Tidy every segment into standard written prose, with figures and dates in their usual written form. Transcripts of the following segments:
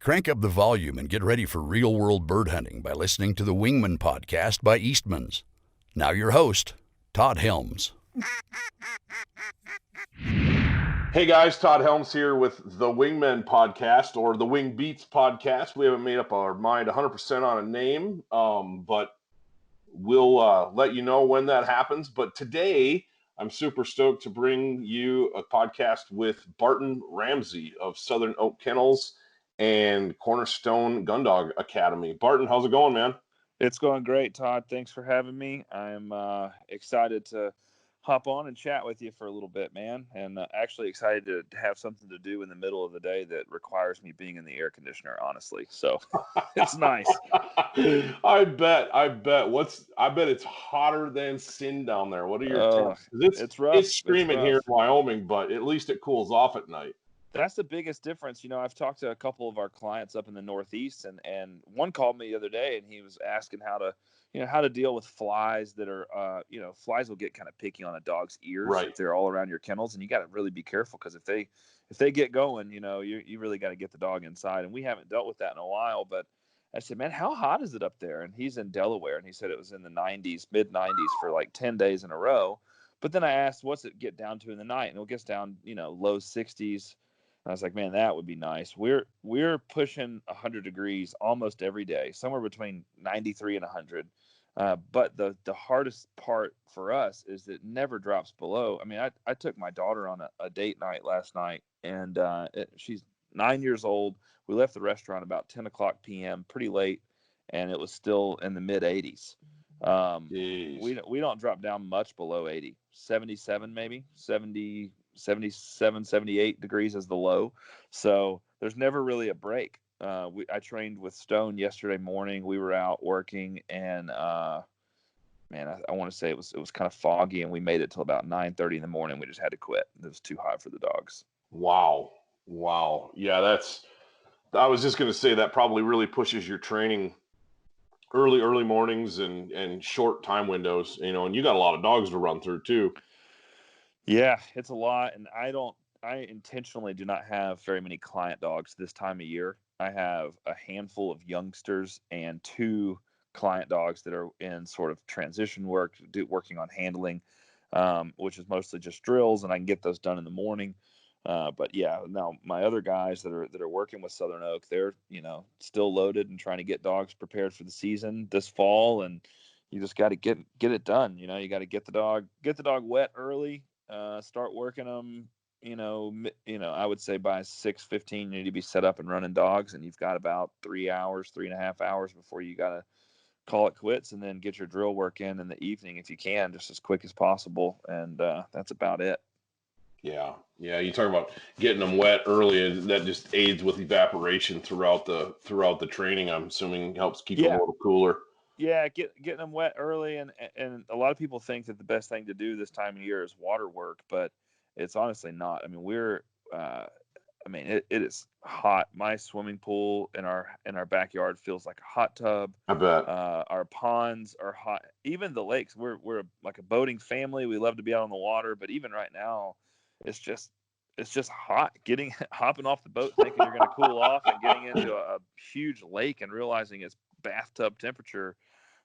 Crank up the volume and get ready for real-world bird hunting by listening to the Wingmen podcast by Eastman's. Now your host, Todd Helms. Hey guys, Todd Helms here with the Wingmen podcast, or the Wing Beats podcast. We haven't made up our mind 100% on a name, but we'll let you know when that happens. But today, I'm super stoked to bring you a podcast with Barton Ramsey of Southern Oak Kennels and Cornerstone Gundog Academy. Barton, how's it going, man? It's going great, Todd. Thanks for having me. I'm excited to hop on and chat with you for a little bit, man. And actually excited to have something to do in the middle of the day that requires me being in the air conditioner, honestly. So it's nice. I bet. I bet it's hotter than sin down there. What are your temps? It's rough. It's screaming here in Wyoming, but at least it cools off at night. That's the biggest difference. You know, I've talked to a couple of our clients up in the Northeast, and one called me the other day, and he was asking how to deal with flies that are, flies will get kind of picky on a dog's ears if they're all around your kennels, and you got to really be careful because if they get going, you really got to get the dog inside. And we haven't dealt with that in a while, but I said, man, how hot is it up there? And he's in Delaware, and he said it was in the 90s, mid 90s for like 10 days in a row. But then I asked, what's it get down to in the night? And it gets down, low 60s. I was like, man, that would be nice. We're pushing 100 degrees almost every day, somewhere between 93 and 100. But the hardest part for us is it never drops below. I mean, I took my daughter on a date night last night, and she's 9 years old. We left the restaurant about 10 o'clock p.m., pretty late, and it was still in the mid 80s. We don't drop down much below 80, 77 maybe, 70. 77, 78 degrees is the low. So there's never really a break. I trained with Stone yesterday morning. We were out working, and I want to say it was kind of foggy, and we made it till about 9:30 in the morning. We just had to quit. It was too hot for the dogs. Wow. Yeah, I was just going to say that probably really pushes your training early mornings and short time windows, and you got a lot of dogs to run through too. Yeah, it's a lot, and I intentionally do not have very many client dogs this time of year. I have a handful of youngsters and 2 client dogs that are in sort of transition work, working on handling, which is mostly just drills, and I can get those done in the morning. But yeah, now my other guys that are working with Southern Oak, they're still loaded and trying to get dogs prepared for the season this fall, and you just got to get it done. You got to get the dog wet early. Start working them, I would say by 6:15, you need to be set up and running dogs, and you've got about 3.5 hours before you got to call it quits, and then get your drill work in the evening if you can, just as quick as possible. And that's about it. Yeah. You talk about getting them wet early, and that just aids with evaporation throughout the training. I'm assuming helps keep them a little cooler. Yeah, getting them wet early, and a lot of people think that the best thing to do this time of year is water work, but it's honestly not. I mean, it is hot. My swimming pool in our backyard feels like a hot tub. I bet. Our ponds are hot. Even the lakes. We're like a boating family. We love to be out on the water, but even right now, it's just hot. Hopping off the boat thinking you're going to cool off, and getting into a huge lake and realizing it's bathtub temperature.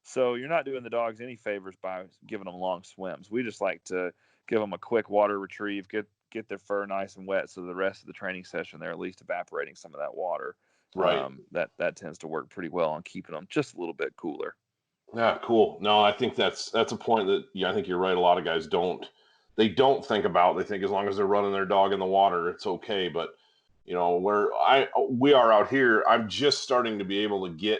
So you're not doing the dogs any favors by giving them long swims. We just like to give them a quick water retrieve, get their fur nice and wet, so the rest of the training session they're at least evaporating some of that water. Right. That tends to work pretty well on keeping them just a little bit cooler. Yeah, cool. No, I think that's a point that I think you're right. A lot of guys don't think about. They think as long as they're running their dog in the water, it's okay. But where we are out here, I'm just starting to be able to get.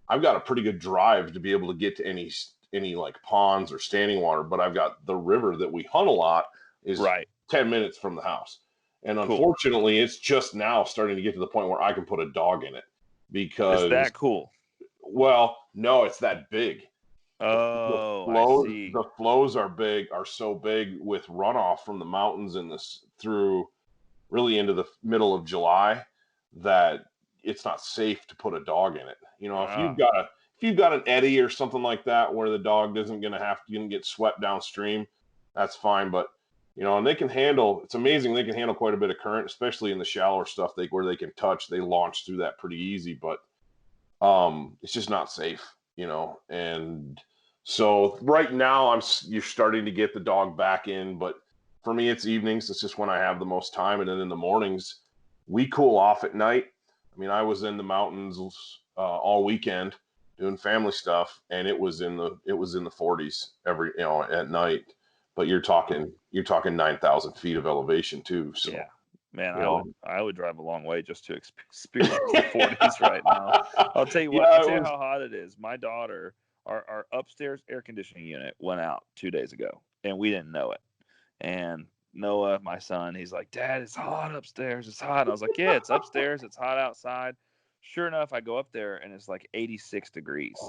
I've got a pretty good drive to be able to get to any like ponds or standing water, but I've got the river that we hunt a lot is 10 minutes from the house. And unfortunately, It's just now starting to get to the point where I can put a dog in it because is that cool? Well, no, it's that big. I see. The flows are so big with runoff from the mountains through really into the middle of July that it's not safe to put a dog in it. If you've got an eddy or something like that where the dog isn't going to get swept downstream, that's fine. But and they can handle. It's amazing they can handle quite a bit of current, especially in the shallower stuff. Where they can touch, they launch through that pretty easy. But it's just not safe, And so right now, you're starting to get the dog back in, but for me, it's evenings. It's just when I have the most time, and then in the mornings, we cool off at night. I mean, I was in the mountains all weekend doing family stuff, and it was in the 40s at night. But you're talking 9,000 feet of elevation too. So yeah, man, I would drive a long way just to experience the 40s right now. I'll tell you what. I'll tell you how hot it is. My daughter, our upstairs air conditioning unit went out 2 days ago, and we didn't know it. And Noah, my son, he's like, Dad, it's hot upstairs. It's hot. And I was like, yeah, it's upstairs. It's hot outside. Sure enough, I go up there and it's like 86 degrees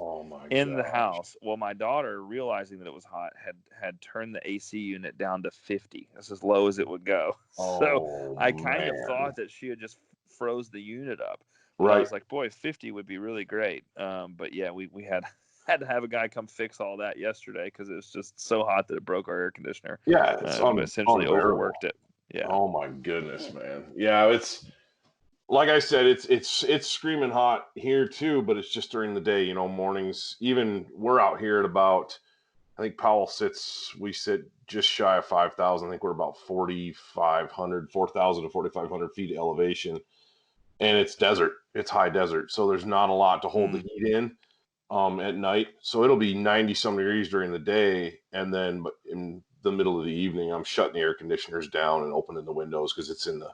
in the house. Well, my daughter, realizing that it was hot, had turned the AC unit down to 50. That's as low as it would go. So I kind of thought that she had just froze the unit up. But I was like, boy, 50 would be really great. But yeah, we had to have a guy come fix all that yesterday because it was just so hot that it broke our air conditioner. Yeah, it's essentially overworked it. Yeah. Oh my goodness, man. Yeah, it's like I said, it's screaming hot here too, but it's just during the day, mornings. Even we're out here at about, I think Powell we sit just shy of 5,000. I think we're about 4,000 to 4,500 feet of elevation, and it's desert. It's high desert, so there's not a lot to hold the heat in at night. So it'll be 90 some degrees during the day, and then but in the middle of the evening, I'm shutting the air conditioners down and opening the windows because it's in the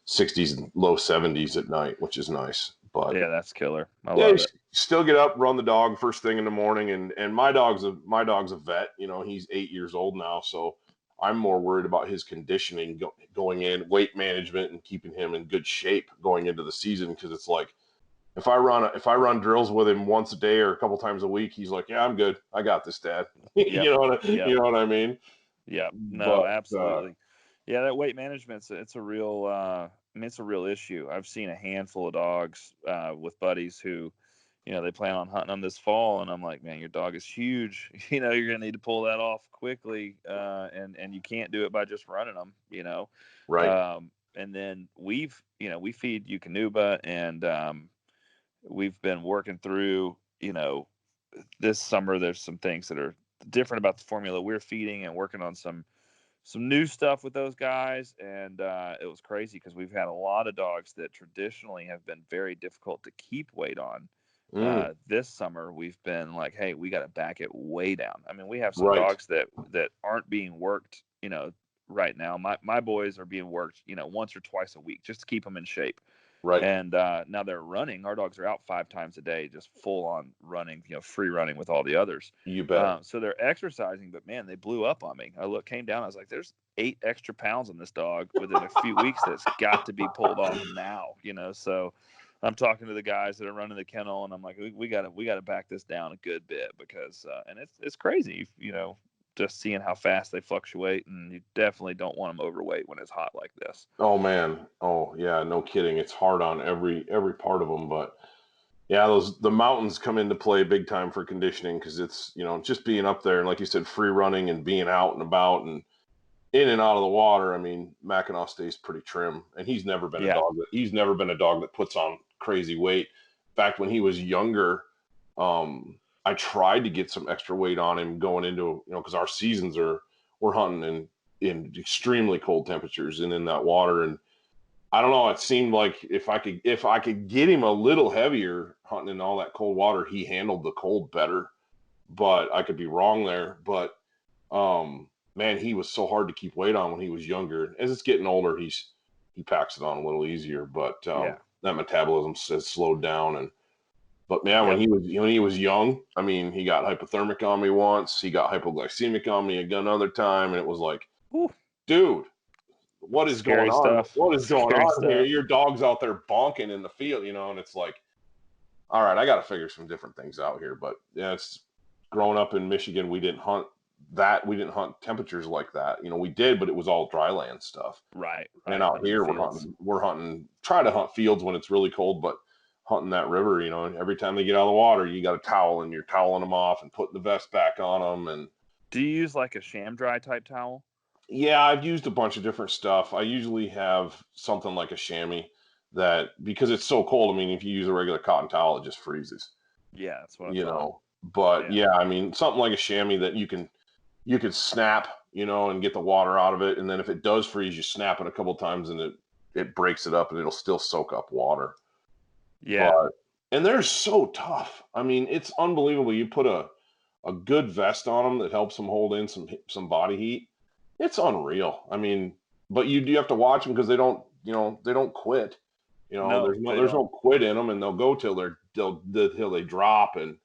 60s and low 70s at night, which is nice. But yeah, that's killer. I love it. Still get up, run the dog first thing in the morning, and my dog's a vet. He's 8 years old now, so I'm more worried about his conditioning going in, weight management, and keeping him in good shape going into the season. Because it's like if I run drills with him once a day or a couple times a week, he's like, "Yeah, I'm good. I got this, Dad." You know what I mean? Yeah. No, absolutely. Yeah, that weight management, it's a real it's a real issue. I've seen a handful of dogs with buddies who, they plan on hunting them this fall, and I'm like, man, your dog is huge. You're gonna need to pull that off quickly, and you can't do it by just running them. Right. And then we feed Eukanuba, and we've been working through, this summer. There's some things that are different about the formula we're feeding, and working on some new stuff with those guys. And it was crazy because we've had a lot of dogs that traditionally have been very difficult to keep weight on. This summer we've been like, hey, we got to back it way down. I mean, we have some dogs that aren't being worked, right now. My boys are being worked, once or twice a week just to keep them in shape. Right. And now they're running. Our dogs are out 5 times a day, just full on running, free running with all the others. You bet. So they're exercising, but man, they blew up on me. I came down. I was like, "There's 8 extra pounds on this dog within a few weeks that's got to be pulled off now." So I'm talking to the guys that are running the kennel, and I'm like, "We got to back this down a good bit because and it's crazy, just seeing how fast they fluctuate, and you definitely don't want them overweight when it's hot like this." Oh man. Oh yeah, no kidding. It's hard on every part of them, but yeah, the mountains come into play big time for conditioning because it's, just being up there and like you said, free running and being out and about and in and out of the water. I mean, Mackinac stays pretty trim, and he's never been a dog that puts on crazy weight. In fact, when he was younger, I tried to get some extra weight on him going into, because our seasons we're hunting in extremely cold temperatures and in that water. And I don't know, it seemed like if I could get him a little heavier hunting in all that cold water, he handled the cold better. But I could be wrong there. But man, he was so hard to keep weight on when he was younger. As it's getting older, he packs it on a little easier. But that metabolism has slowed down. But man, when he was young, I mean, he got hypothermic on me once. He got hypoglycemic on me another time, and it was like, dude, what is going on? What is going on here? Your dog's out there bonking in the field, and it's like, all right, I got to figure some different things out here. But yeah, it's growing up in Michigan, we didn't hunt that. We didn't hunt temperatures like that. We did, but it was all dry land stuff. Right. And out here, we're hunting, try to hunt fields when it's really cold, but hunting that river, and every time they get out of the water, you got a towel and you're toweling them off and putting the vest back on them. And do you use like a sham dry type towel? Yeah, I've used a bunch of different stuff. I usually have something like a chamois that, because it's so cold, I mean, if you use a regular cotton towel, it just freezes, Yeah, that's what I you thought. know. But Yeah. yeah, I mean, something like a chamois that you could snap, and get the water out of it, and then if it does freeze, you snap it a couple times, and it breaks it up, and it'll still soak up water. Yeah. But and they're so tough. I mean, it's unbelievable. You put a good vest on them that helps them hold in some body heat. It's unreal. I mean, but you do have to watch them because they don't quit. No, they There's no don't. quit in them, and they'll go till they drop. And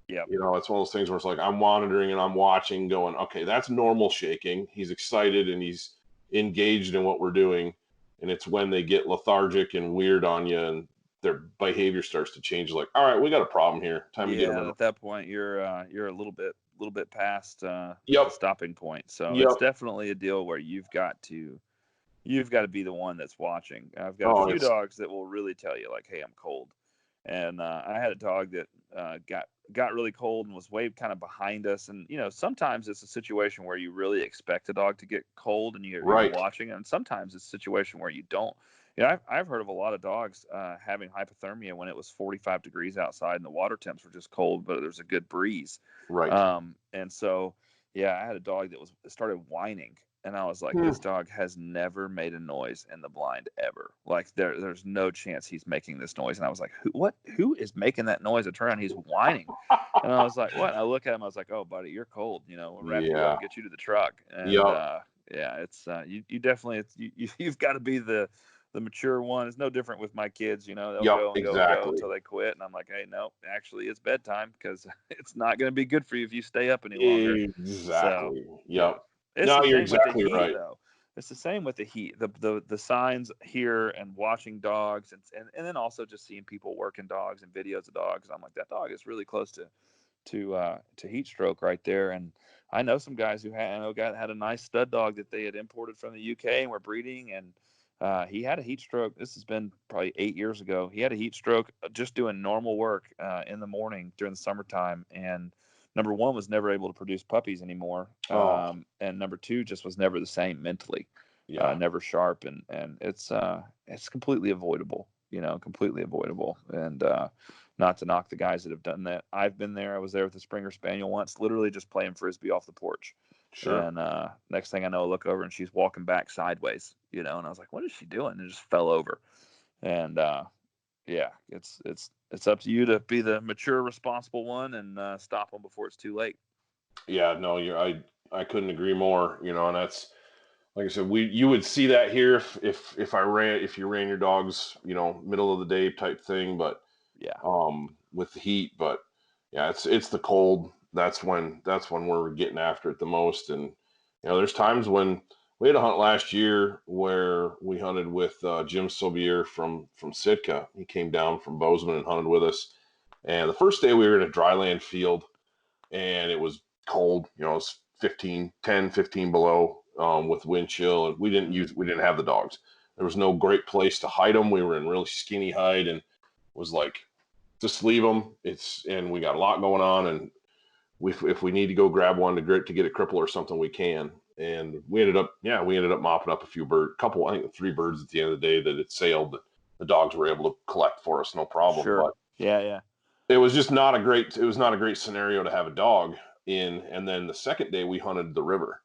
Yep. it's one of those things where it's like I'm monitoring and I'm watching, going, okay, that's normal shaking. He's excited and he's engaged in what we're doing. And it's when they get lethargic and weird on you and their behavior starts to change. Like, all right, we got a problem here. Time to get them in. Yeah, at that point you're a little bit past the Yep. stopping point. So it's Yep. definitely a deal where you've got to be the one that's watching. I've got a Oh, few it's dogs that will really tell you like, "Hey, I'm cold." And I had a dog that got really cold and was way kind of behind us. And sometimes it's a situation where you really expect a dog to get cold and you're right. watching, and sometimes it's a situation where you don't. I've heard of a lot of dogs having hypothermia when it was 45 degrees outside and the water temps were just cold, but there's a good breeze. Right. And so, yeah, I had a dog that started whining, and I was like, Hmm. this dog has never made a noise in the blind ever. Like there's no chance he's making this noise. And I was like, who is making that noise? I turn around, he's whining. And I was like, what? And I look at him, I was like, oh, buddy, you're cold. We're gonna have to go Yeah. and get you to the truck. And Yep. yeah, it's you definitely you've got to be the mature one. It's no different with my kids. They'll Yep. go and go and go Exactly. until they quit. And I'm like, hey, no, actually, it's bedtime because it's not going to be good for you if you stay up any longer. So, Exactly. yeah, Yep. it's No, the you're same with the exactly heat, right. though. It's the same with the heat. The signs here and watching dogs and then also just seeing people working dogs and videos of dogs. I'm like, that dog is really close to heat stroke right there. And I know some guys who had a nice stud dog that they had imported from the UK and were breeding, and he had a heat stroke. This has been probably 8 years ago. He had a heat stroke just doing normal work in the morning during the summertime, and number one was never able to produce puppies anymore, Oh, and number two just was never the same mentally, yeah. never sharp, and it's completely avoidable. Completely avoidable. And not to knock the guys that have done that. I've been there. I was there with a Springer Spaniel once, literally just playing frisbee off the porch. Sure. And next thing I know, I look over and she's walking back sideways, and I was like, "What is she doing?" And it just fell over. And yeah, it's up to you to be the mature, responsible one and stop them before it's too late. Yeah. No, I couldn't agree more. And that's, like I said, you would see that here if you ran your dogs, middle of the day type thing, but Yeah, with the heat. But yeah, it's the cold. That's when we're getting after it the most. And there's times when we had a hunt last year where we hunted with Jim Sobier from Sitka. He came down from Bozeman and hunted with us. And the first day we were in a dryland field and it was cold. It was 15 below with wind chill, and we didn't have the dogs. There was no great place to hide them. We were in really skinny hide, and was like, just leave them. And we got a lot going on, and if we need to go grab one to get a cripple or something, we can. And we ended up mopping up a few I think 3 birds at the end of the day that had sailed. That the dogs were able to collect for us, no problem. sure. But Yeah, yeah. it was not a great scenario to have a dog in. And then the second day we hunted the river,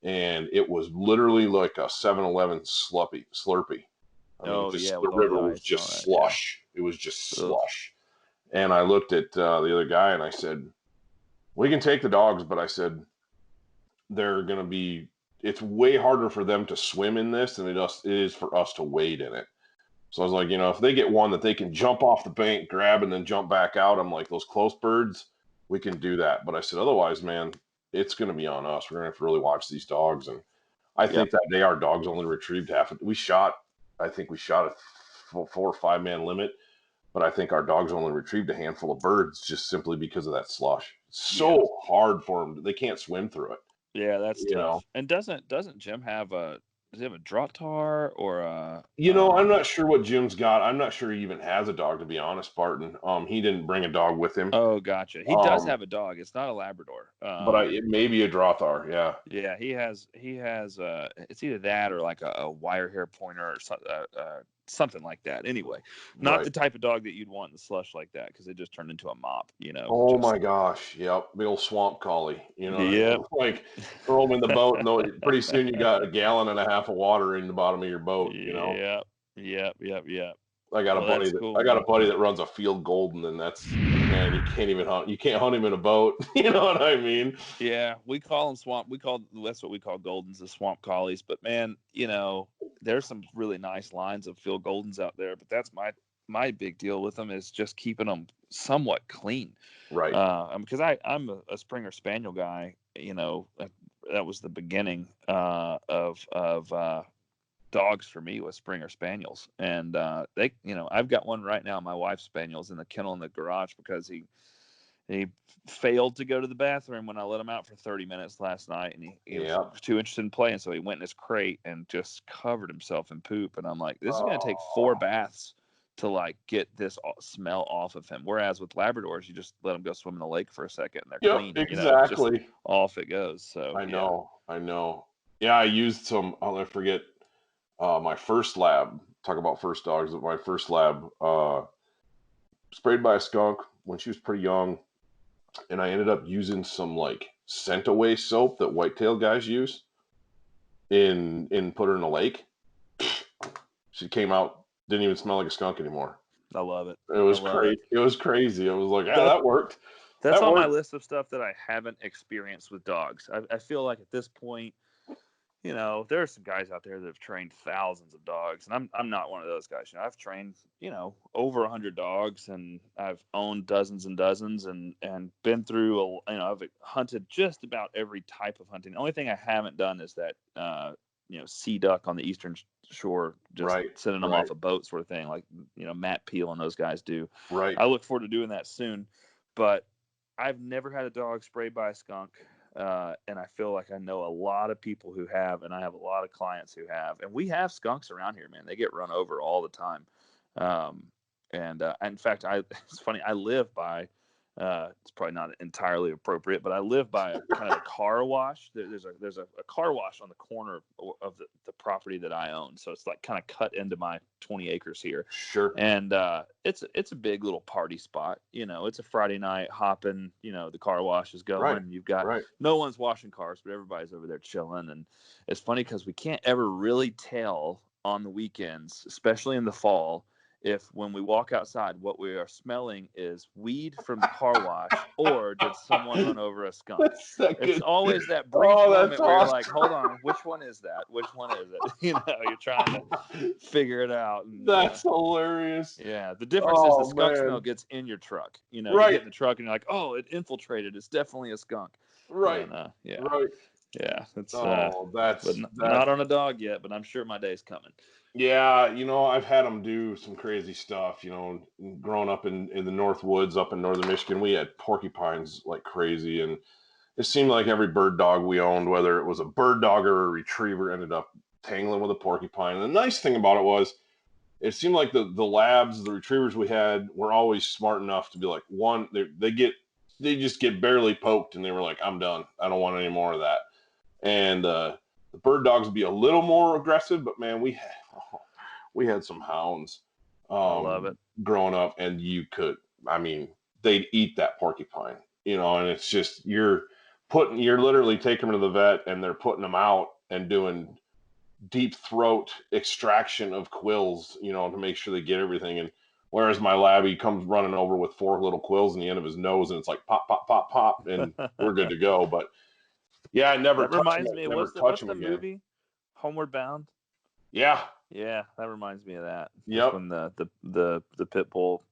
and it was literally like a 7-Eleven slurpee. I mean, Oh just yeah, the with all the river was ice and all just that. Yeah. slush. It was just Ugh. slush. And I looked at the other guy and I said, we can take the dogs, but I said, they're going to be, it's way harder for them to swim in this than it is for us to wade in it. So I was like, if they get one that they can jump off the bank, grab, and then jump back out, I'm like, those close birds, we can do that. But I said, otherwise, man, it's going to be on us. We're going to have to really watch these dogs. And I Yep. think that day our dogs only retrieved half. I think we shot a 4 or 5 man limit, but I think our dogs only retrieved a handful of birds just simply because of that slush. It's Yeah. so hard for them. They can't swim through it, Yeah, that's you know? tough. And doesn't Jim have does he have a Drahttar or a? I'm not sure what Jim's got. I'm not sure he even has a dog, to be honest, Barton. He didn't bring a dog with him. Oh, gotcha. He does have a dog. It's not a Labrador. But it may be a Drahttar. Yeah. Yeah, he has. It's either that or like a wire hair pointer or something like that. Anyway, not the type of dog that you'd want in the slush like that because it just turned into a mop. Oh my gosh. Yep. Big old swamp collie. Yep. Like throw them in the boat, and pretty soon you got a gallon and a half of water in the bottom of your boat. Yep. I got a buddy that runs a field golden, and man, you can't even hunt. You can't hunt him in a boat. You know what I mean? Yeah, we call them swamp. That's what we call goldens, the swamp collies. But man, there's some really nice lines of field goldens out there. But that's my big deal with them is just keeping them somewhat clean. Right. Because I'm a Springer Spaniel guy. That was the beginning of dogs for me with Springer Spaniels, and I've got one right now. My wife's Spaniel's in the kennel in the garage because he failed to go to the bathroom when I let him out for 30 minutes last night, and he was too interested in playing, so he went in his crate and just covered himself in poop. And I'm like, this is going to take 4 baths to like get this smell off of him. Whereas with Labradors, you just let them go swim in the lake for a second and they're clean. Exactly. Just off it goes. So I know. Yeah, I used some. I'll never forget. My first lab. Talk about first dogs. My first lab sprayed by a skunk when she was pretty young, and I ended up using some like scent away soap that whitetail guys use. In put her in a lake. She came out. Didn't even smell like a skunk anymore. I love it. It was crazy. It was crazy. I was like, that worked. That's on my list of stuff that I haven't experienced with dogs. I feel like at this point, there are some guys out there that have trained thousands of dogs, and I'm not one of those guys. I've trained, over 100 dogs, and I've owned dozens and dozens, and been through I've hunted just about every type of hunting. The only thing I haven't done is that sea duck on the eastern shore, just sending them off a boat sort of thing, like Matt Peel and those guys do. Right. I look forward to doing that soon, but I've never had a dog sprayed by a skunk. And I feel like I know a lot of people who have, and I have a lot of clients who have, and we have skunks around here, man. They get run over all the time. And in fact, it's funny. I live by, it's probably not entirely appropriate, but I live by a kind of a car wash. There's a car wash on the corner of the property that I own. So it's like kind of cut into my 20 acres here. Sure. And it's a big little party spot. It's a Friday night hopping, the car wash is going. Right. You've got no one's washing cars, but everybody's over there chilling. And it's funny because we can't ever really tell on the weekends, especially in the fall, if when we walk outside, what we are smelling is weed from the car wash, or did someone run over a skunk? It's always that brief moment where you're like, hold on, which one is that? Which one is it? You're trying to figure it out. And, that's hilarious. Yeah, the difference is the skunk smell gets in your truck. You get in the truck and you're like, oh, it infiltrated. It's definitely a skunk. Right. And, Right. Yeah. It's that's not on a dog yet, but I'm sure my day's coming. Yeah, I've had them do some crazy stuff. Growing up in the North Woods up in northern Michigan, we had porcupines like crazy, and it seemed like every bird dog we owned, whether it was a bird dog or a retriever, ended up tangling with a porcupine. And the nice thing about it was, it seemed like the labs, the retrievers we had, were always smart enough to be like, one, they just get barely poked, and they were like, I'm done. I don't want any more of that. And the bird dogs would be a little more aggressive, but man, we had some hounds. I love it. Growing up, and they'd eat that porcupine, and it's just you're literally taking them to the vet, and they're putting them out and doing deep throat extraction of quills, to make sure they get everything. And whereas my labby comes running over with 4 little quills in the end of his nose, and it's like pop, pop, pop, pop, and we're good to go. But yeah, I never. That reminds me. What's the movie? Homeward Bound. Yeah. Yeah, that reminds me of that. Yep. When the pit bull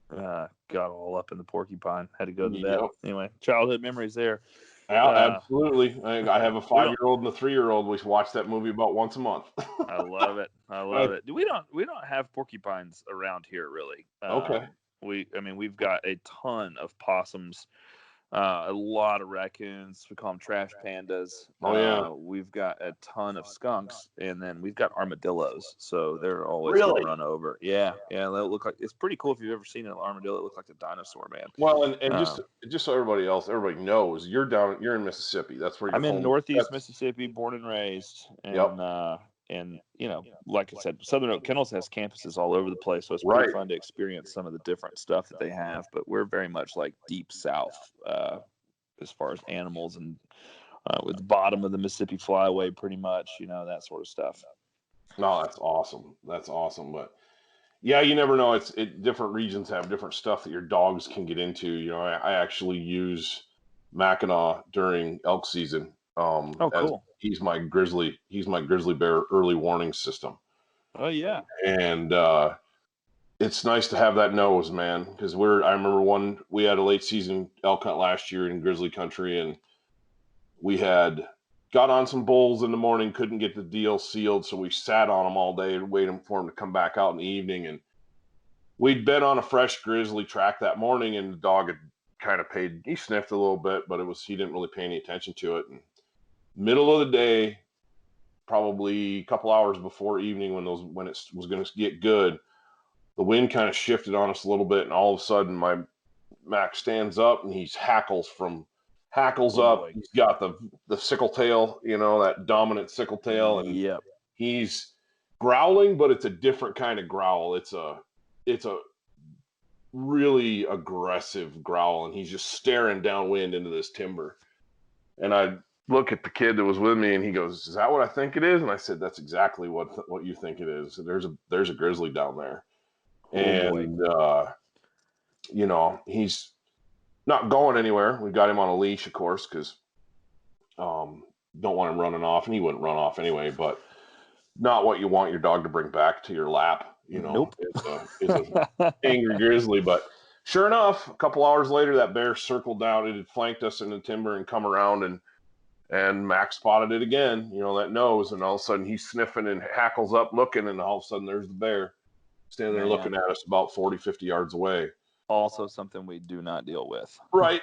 got all up in the porcupine, had to go to the vet. Anyway, childhood memories there. Yeah, absolutely. I have a 5-year-old and a 3-year-old. We watch that movie about once a month. I love it. I love it. We don't have porcupines around here really. Okay. We've got a ton of possums A lot of raccoons. We call them trash pandas. Oh, yeah. We've got a ton of skunks, and then we've got armadillos. So they're always Really? getting run over. Yeah. They look like, it's pretty cool if you've ever seen an armadillo. It looks like a dinosaur, man. Well, and Um, just so everybody knows, you're in Mississippi. That's where your I'm in home. Northeast Mississippi, born and raised, Yep. and like I said, Southern Oak Kennels has campuses all over the place, so it's Right. pretty fun to experience some of the different stuff that they have. But we're very much like deep south as far as animals, and with the bottom of the Mississippi Flyway, pretty much, that sort of stuff. No, that's awesome. That's awesome. But yeah, you never know. Different regions have different stuff that your dogs can get into. I actually use Mackinac during elk season. Oh, as cool. he's my grizzly bear early warning system. Oh, yeah. And it's nice to have that nose, man, because I remember we had a late season elk hunt last year in grizzly country, and we had got on some bulls in the morning, couldn't get the deal sealed, so we sat on them all day and waited for them to come back out in the evening. And we'd been on a fresh grizzly track that morning, and the dog had kind of he sniffed a little bit, but he didn't really pay any attention to it. And middle of the day, probably a couple hours before evening, when it was going to get good, the wind kind of shifted on us a little bit, and all of a sudden my Mac stands up and he hackles up. Boy. He's got the sickle tail, that dominant sickle tail, and Yep. he's growling, but it's a different kind of growl. It's a really aggressive growl, and he's just staring downwind into this timber. And I look at the kid that was with me, and he goes, "Is that what I think it is?" And I said, "That's exactly what you think it is. There's a grizzly down there." Oh, And he's not going anywhere. We got him on a leash, of course, because don't want him running off, and he wouldn't run off anyway. But not what you want your dog to bring back to your lap. Nope. Is a angry grizzly. But sure enough, a couple hours later, that bear circled down. It had flanked us in the timber and come around, and Max spotted it again. That nose, and all of a sudden he's sniffing and hackles up, looking, and all of a sudden there's the bear standing there looking at us about 40, 50 yards away. Also something we do not deal with. Right.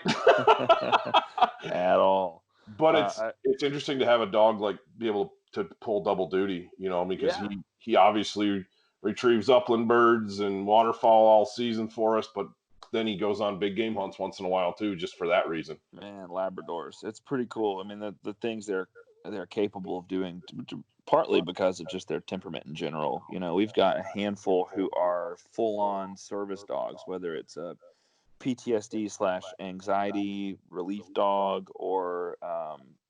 At all. But it's interesting to have a dog be able to pull double duty, because he obviously retrieves upland birds and waterfowl all season for us, but then he goes on big game hunts once in a while too, just for that reason. Man, Labradors, it's pretty cool. I mean, the things they're capable of doing, partly because of just their temperament in general. We've got a handful who are full-on service dogs, whether it's a PTSD/anxiety relief dog or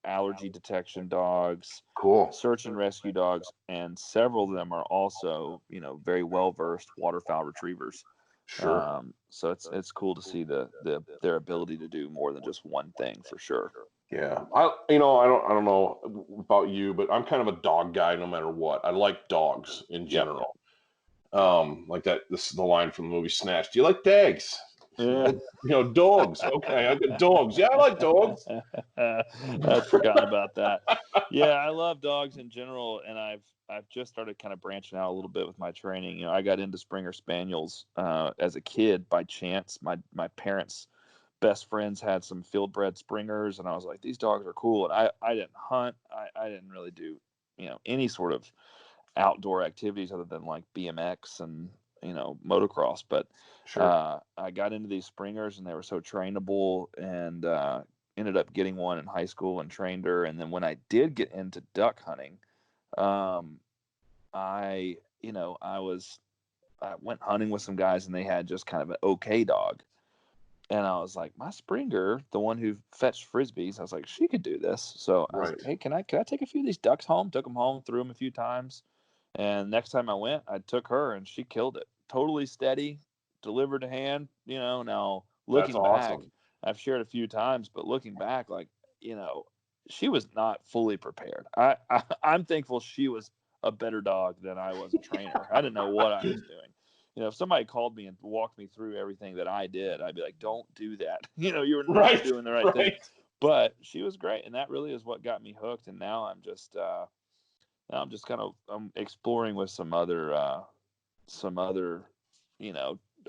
allergy detection dogs, cool, search and rescue dogs, and several of them are also, very well-versed waterfowl retrievers. Sure. So it's cool to see their ability to do more than just one thing, for sure. Yeah. I don't know about you, but I'm kind of a dog guy no matter what. I like dogs in general. Yep. Like that, this is the line from the movie Snatch. Do you like dags? Yeah. Dogs. Okay, I got dogs. Yeah, I like dogs. I'd forgotten about that. Yeah, I love dogs in general, and I've just started kind of branching out a little bit with my training. I got into Springer Spaniels as a kid by chance. My parents' best friends had some field-bred Springers, and I was like, these dogs are cool. And I didn't hunt. I didn't really do any sort of outdoor activities other than like BMX and motocross, but sure. I got into these Springers, and they were so trainable, and ended up getting one in high school and trained her. And then when I did get into duck hunting, I went hunting with some guys, and they had just kind of an okay dog. And I was like, my Springer, the one who fetched Frisbees, I was like, she could do this. So I was like, hey, can I take a few of these ducks home? Took them home, threw them a few times. And next time I went, I took her, and she killed it. Totally steady, delivered to hand. Now looking back, I've shared a few times, but looking back, she was not fully prepared. I'm thankful she was a better dog than I was a trainer. I didn't know what I was doing. If somebody called me and walked me through everything that I did, I'd be like, don't do that. You were not doing the right thing. But she was great, and that really is what got me hooked. And now I'm just kind of exploring with some other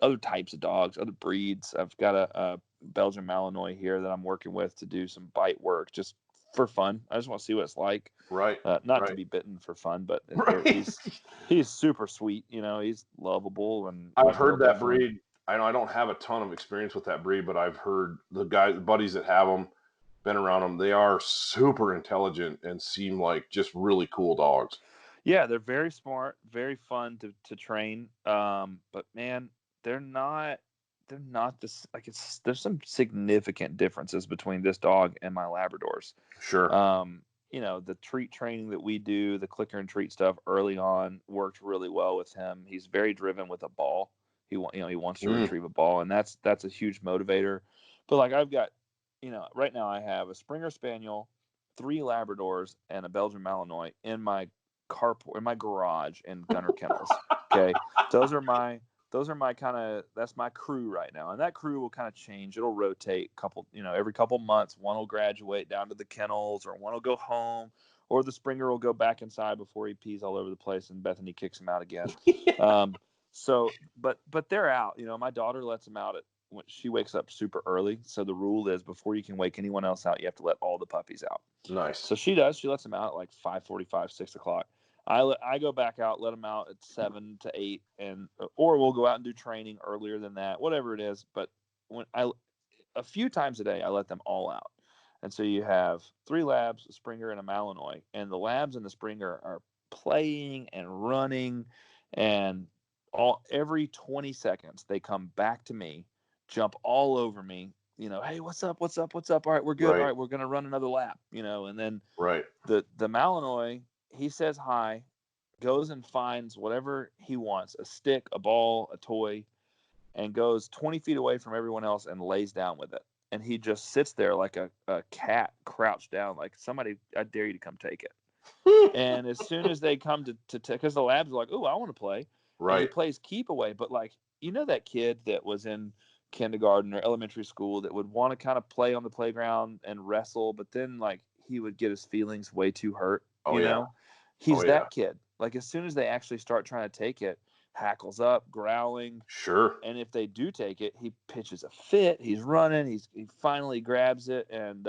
other types of dogs, other breeds. I've got a Belgian Malinois here that I'm working with to do some bite work just for fun. I just want to see what it's like. Right. Not to be bitten for fun, but Right. he's super sweet. He's lovable and I've heard that definitely. breed. I know I don't have a ton of experience with that breed, but I've heard the buddies that have them, been around them. They are super intelligent and seem like just really cool dogs. Yeah, they're very smart, very fun to train. But man, they're not this like there's some significant differences between this dog and my Labradors. Sure. The treat training that we do, the clicker and treat stuff early on worked really well with him. He's very driven with a ball. He wants to retrieve a ball, and that's a huge motivator. But like I've got, right now I have a Springer Spaniel, 3 Labradors, and a Belgian Malinois in my carport in my garage in Gunner Kennels. Okay, those are my that's my crew right now, and that crew will kind of change. It'll rotate every couple months. One will graduate down to the kennels, or one will go home, or the Springer will go back inside before he pees all over the place, and Bethany kicks him out again. But they're out. My daughter lets them out when she wakes up super early. So the rule is before you can wake anyone else out, you have to let all the puppies out. Nice. So she does. She lets them out at like 5:45, 6 o'clock. I go back out, let them out at 7 to 8, or we'll go out and do training earlier than that, whatever it is. But a few times a day, I let them all out. And so you have 3 labs, a Springer, and a Malinois, and the labs and the Springer are playing and running, and every 20 seconds they come back to me, jump all over me. Hey, what's up? What's up? What's up? All right, we're good. Right. All right, we're gonna run another lap. And then the Malinois, he says hi, goes and finds whatever he wants, a stick, a ball, a toy, and goes 20 feet away from everyone else and lays down with it. And he just sits there like a cat crouched down, like somebody, I dare you to come take it. And as soon as they come to because the labs are like, oh, I want to play. Right. And he plays keep away. But like, that kid that was in kindergarten or elementary school that would want to kind of play on the playground and wrestle, but then like he would get his feelings way too hurt. He's that kid. Like as soon as they actually start trying to take it, hackles up, growling. Sure. And if they do take it, he pitches a fit. He's running. He finally grabs it, and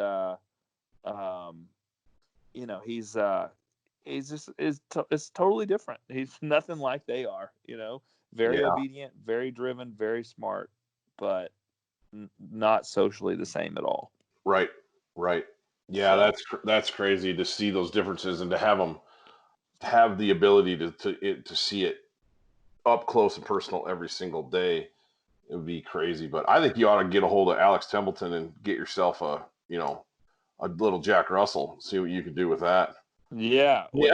it's totally different. He's nothing like they are. Very obedient, very driven, very smart, but not socially the same at all. Right. Yeah, that's crazy to see those differences and to have them have the ability to see it up close and personal every single day. It would be crazy. But I think you ought to get a hold of Alex Templeton and get yourself a little Jack Russell. See what you can do with that. Yeah. Wait,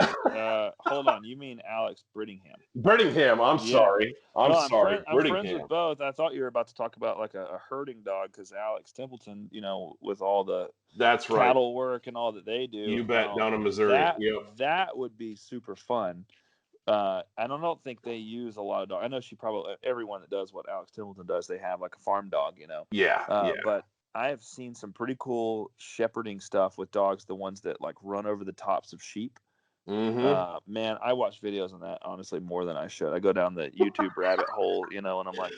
hold on. You mean Alex Brittingham? Brittingham. I'm sorry. I'm sorry. I'm friends with both. I thought you were about to talk about like a herding dog because Alex Templeton, with all the cattle work and all that they do. You bet. Down in Missouri. That would be super fun. I don't think they use a lot of dogs. I know everyone that does what Alex Templeton does, they have like a farm dog, Yeah. But I have seen some pretty cool shepherding stuff with dogs, the ones that like run over the tops of sheep. Mm-hmm. Man, I watch videos on that honestly more than I should. I go down the YouTube rabbit hole, and I'm like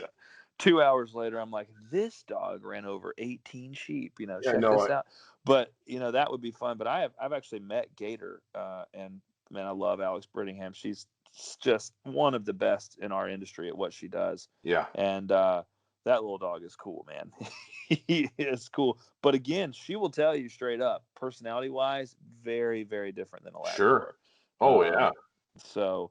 2 hours later, I'm like, this dog ran over 18 sheep, check this out. But that would be fun. But I've actually met Gator, and man, I love Alex Brittingham. She's just one of the best in our industry at what she does. Yeah. And that little dog is cool, man. He is cool. But again, she will tell you straight up, personality-wise, very, very different than a Labrador. Sure. Oh, yeah. So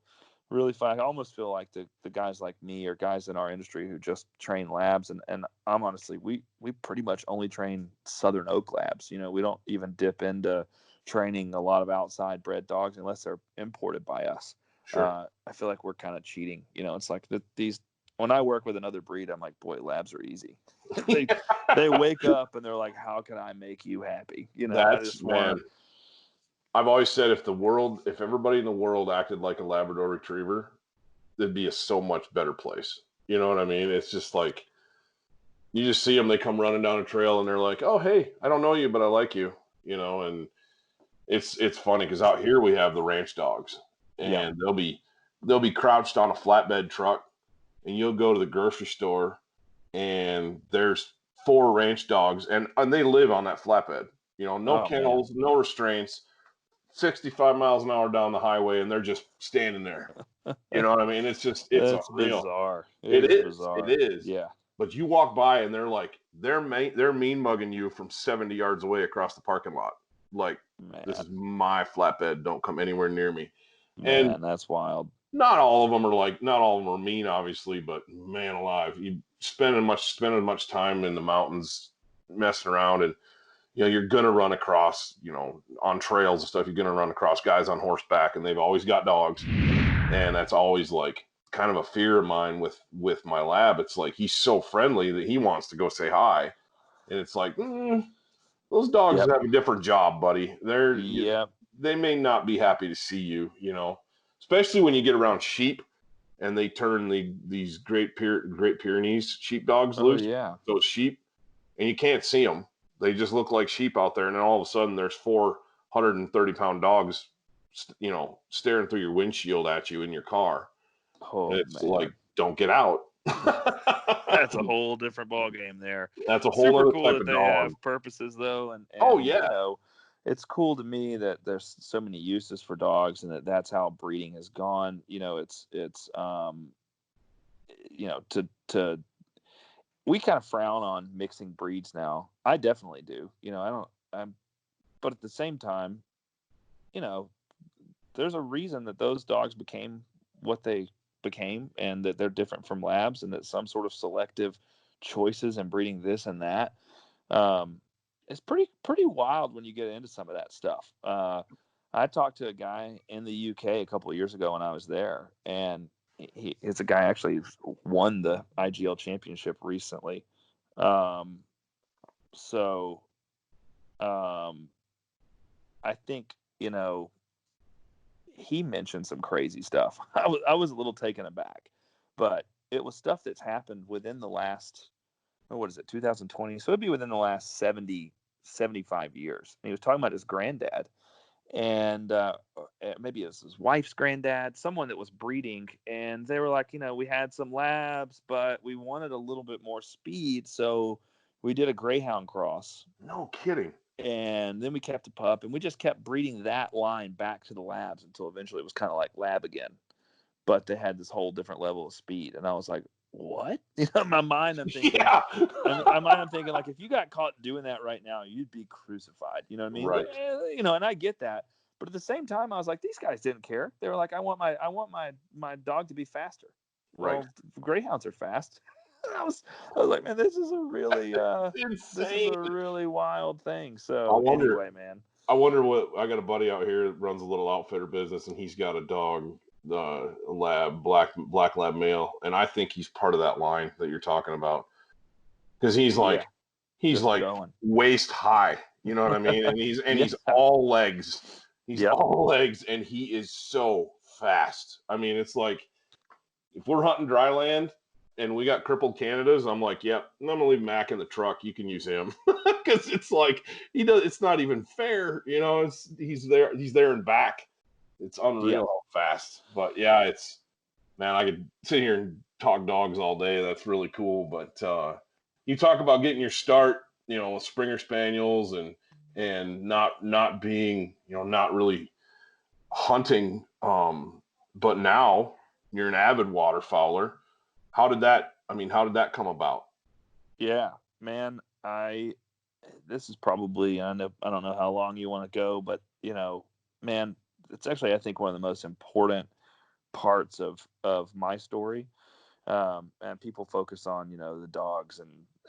really fun. I almost feel like the guys like me or guys in our industry who just train labs, and I'm honestly, we pretty much only train Southern Oak labs. We don't even dip into training a lot of outside bred dogs unless they're imported by us. Sure. I feel like we're kind of cheating. It's like these. When I work with another breed, I'm like, boy, labs are easy. they wake up and they're like, how can I make you happy? Man. I've always said if everybody in the world acted like a Labrador Retriever, it'd be a so much better place. You know what I mean? It's just like, you just see them, they come running down a trail and they're like, oh, hey, I don't know you, but I like you, and it's funny because out here we have the ranch dogs and they'll be crouched on a flatbed truck and you'll go to the grocery store and there's 4 ranch dogs, and they live on that flatbed. You know, no kennels, no restraints, 65 miles an hour down the highway, and they're just standing there. You know what I mean? It's just, it's unreal. Bizarre. It is bizarre. It is. Yeah. But you walk by and they're mean mugging you from 70 yards away across the parking lot. Like, Man. This is my flatbed. Don't come anywhere near me. Man, And that's wild. not all of them are mean, obviously, but man alive, you spending much time in the mountains messing around, and you're gonna run across, on trails and stuff, you're gonna run across guys on horseback, and they've always got dogs, and that's always like kind of a fear of mine with my lab. It's like he's so friendly that he wants to go say hi, and it's like, those dogs have a different job, buddy. They may not be happy to see you, especially when you get around sheep and they turn these Great Pyrenees sheepdogs loose. Yeah. Those sheep, and you can't see them. They just look like sheep out there, and then all of a sudden there's 430-pound dogs, staring through your windshield at you in your car. Oh, and it's man. like, don't get out. That's a whole different ball game there. That's a whole Super other cool type that of they dog. have purposes though, and oh yeah, it's cool to me that there's so many uses for dogs, and that's how breeding has gone. We kind of frown on mixing breeds now. I definitely do. But at the same time, there's a reason that those dogs became what they became, and that they're different from labs, and that some sort of selective choices and breeding this and that. It's pretty wild when you get into some of that stuff. I talked to a guy in the UK a couple of years ago when I was there, and it's a guy actually won the IGL championship recently. I think, he mentioned some crazy stuff. I was a little taken aback, but it was stuff that's happened within the last, 2020? So it'd be within the last 70, 75 years. And he was talking about his granddad, and maybe it was his wife's granddad, someone that was breeding, and they were like, we had some labs, but we wanted a little bit more speed, so we did a greyhound cross. No kidding. And then we kept a pup, and we just kept breeding that line back to the labs until eventually it was kind of like lab again, but they had this whole different level of speed. And I was like, what? In my mind, I'm thinking, like, if you got caught doing that right now, you'd be crucified. You know what I mean? Right. And I get that, but at the same time, I was like, these guys didn't care. They were like, I want my dog to be faster. Right. Well, greyhounds are fast. I was like, man, this is a really wild thing. So anyway, man, I wonder what, I got a buddy out here that runs a little outfitter business, and he's got a dog, lab, black lab male, and I think he's part of that line that you're talking about, because he's like going waist high, you know what I mean? And he's all legs. He's all legs, and he is so fast. I mean, it's like, if we're hunting dry land and we got crippled Canadas, I'm like, yep, I'm gonna leave Mac in the truck. You can use him, because it's like, it's not even fair, he's there and back. It's unreal how fast. But yeah, man, I could sit here and talk dogs all day. That's really cool. But you talk about getting your start, with Springer Spaniels and not being, not really hunting. But now you're an avid waterfowler. How did that come about? Yeah, man, this is probably, I don't know how long you want to go, but man, it's actually, I think, one of the most important parts of my story. And people focus on, the dogs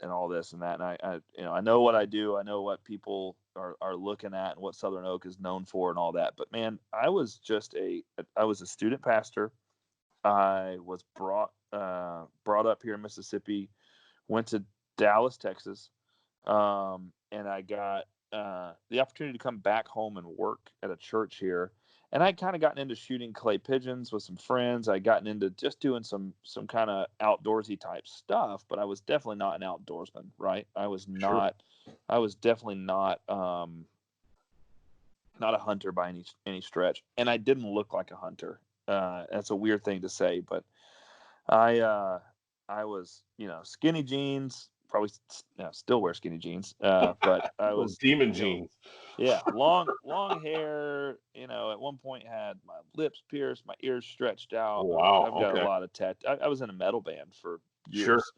and all this and that. And I know what I do. I know what people are looking at and what Southern Oak is known for and all that. But man, I was a student pastor. I was brought up here in Mississippi, went to Dallas, Texas, and I got the opportunity to come back home and work at a church here. And I'd kind of gotten into shooting clay pigeons with some friends. I'd gotten into just doing some kind of outdoorsy type stuff, but I was definitely not an outdoorsman, right? I was definitely not a hunter by any stretch. And I didn't look like a hunter. That's a weird thing to say, but I was, skinny jeans, probably still wear skinny jeans. But I Those was, demon jeans. yeah, long hair, at one point had my lips pierced, my ears stretched Oh, out. wow. I've got a Okay. lot of I was in a metal band for Sure. years.